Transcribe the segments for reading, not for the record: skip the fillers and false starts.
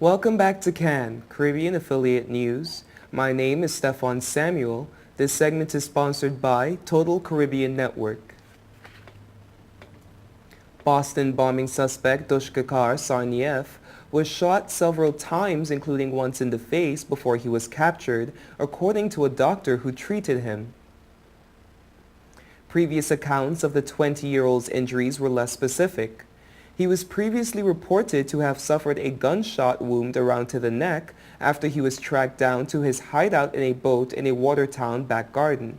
Welcome back to CAN, Caribbean Affiliate News. My name is Stefan Samuel. This segment is sponsored by Total Caribbean Network. Boston bombing suspect Doshkekar Sarnieff was shot several times, including once in the face, before he was captured, according to a doctor who treated him. Previous accounts of the 20-year-old's injuries were less specific. He was previously reported to have suffered a gunshot wound around to the neck after he was tracked down to his hideout in a boat in a Watertown back garden.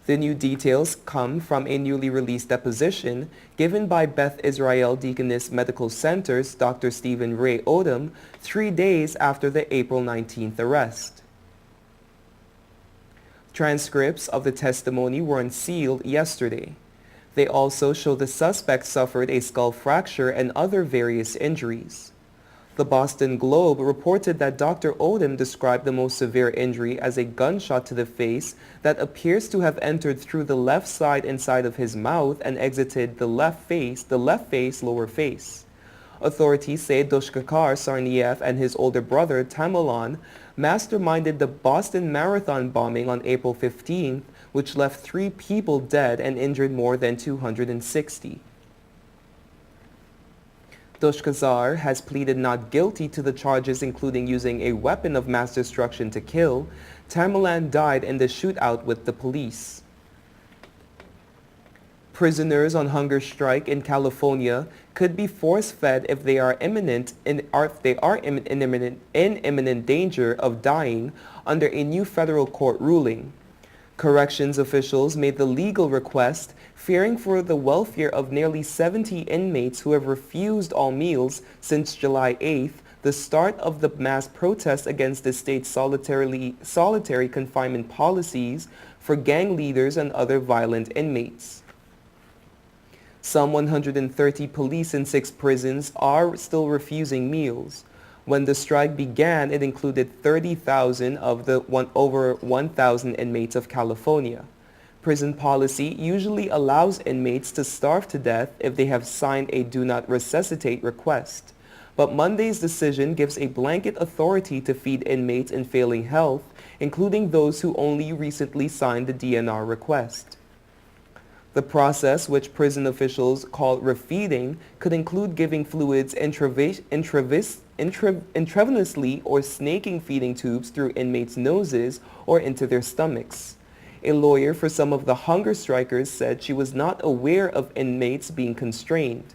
The new details come from a newly released deposition given by Beth Israel Deaconess Medical Center's Dr. Stephen Ray Odom 3 days after the April 19th arrest. Transcripts of the testimony were unsealed yesterday. They also show the suspect suffered a skull fracture and other various injuries. The Boston Globe reported that Dr. Odom described the most severe injury as a gunshot to the face that appears to have entered through the left side inside of his mouth and exited the left face, lower face. Authorities say Doshkekar Sarnieff and his older brother Tamerlan masterminded the Boston Marathon bombing on April 15th, which left 3 people dead and injured more than 260. Doshkekar has pleaded not guilty to the charges including using a weapon of mass destruction to kill. Tamerlan died in the shootout with the police. Prisoners on hunger strike in California could be force-fed if they are in imminent danger of dying under a new federal court ruling. Corrections officials made the legal request, fearing for the welfare of nearly 70 inmates who have refused all meals since July 8th, the start of the mass protest against the state's solitary confinement policies for gang leaders and other violent inmates. Some 130 police in 6 prisons are still refusing meals. When the strike began, it included 30,000 of the over 1,000 inmates of California. Prison policy usually allows inmates to starve to death if they have signed a do not resuscitate request. But Monday's decision gives a blanket authority to feed inmates in failing health, including those who only recently signed the DNR request. The process, which prison officials call refeeding, could include giving fluids intravenously or snaking feeding tubes through inmates' noses or into their stomachs. A lawyer for some of the hunger strikers said she was not aware of inmates being constrained.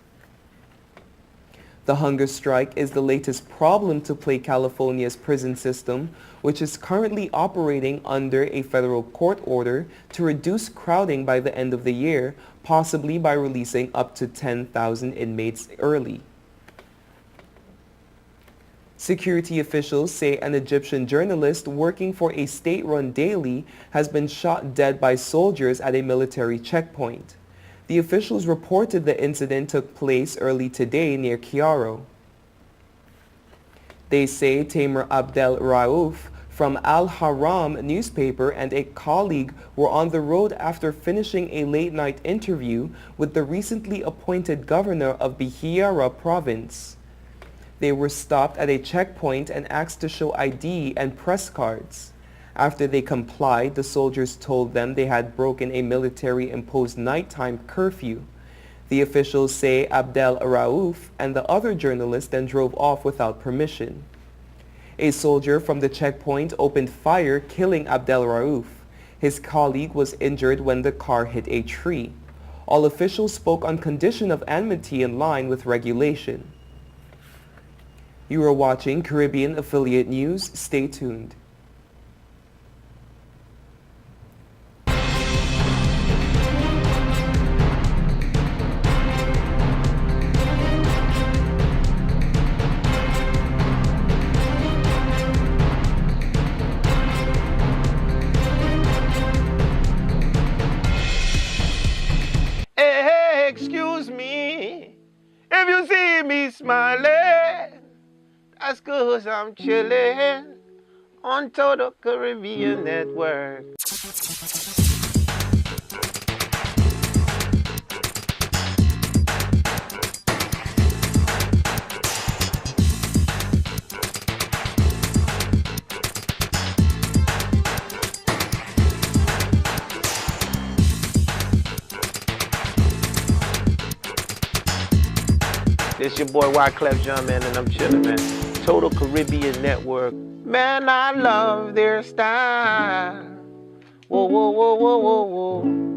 The hunger strike is the latest problem to plague California's prison system, which is currently operating under a federal court order to reduce crowding by the end of the year, possibly by releasing up to 10,000 inmates early. Security officials say an Egyptian journalist working for a state-run daily has been shot dead by soldiers at a military checkpoint. The officials reported the incident took place early today near Cairo. They say Tamer Abdel Raouf from Al Haram newspaper and a colleague were on the road after finishing a late-night interview with the recently appointed governor of Bihira province. They were stopped at a checkpoint and asked to show ID and press cards. After they complied, the soldiers told them they had broken a military-imposed nighttime curfew. The officials say Abdel Raouf and the other journalist then drove off without permission. A soldier from the checkpoint opened fire, killing Abdel Raouf. His colleague was injured when the car hit a tree. All officials spoke on condition of amity in line with regulation. You are watching Caribbean Affiliate News. Stay tuned. Excuse me, if you see me smiling, that's 'cause I'm chilling on Total Caribbean Network. This your boy Wyclef Jean, man, and I'm chillin', man. Total Caribbean Network. Man, I love their style. Whoa, whoa, whoa, whoa, whoa, whoa.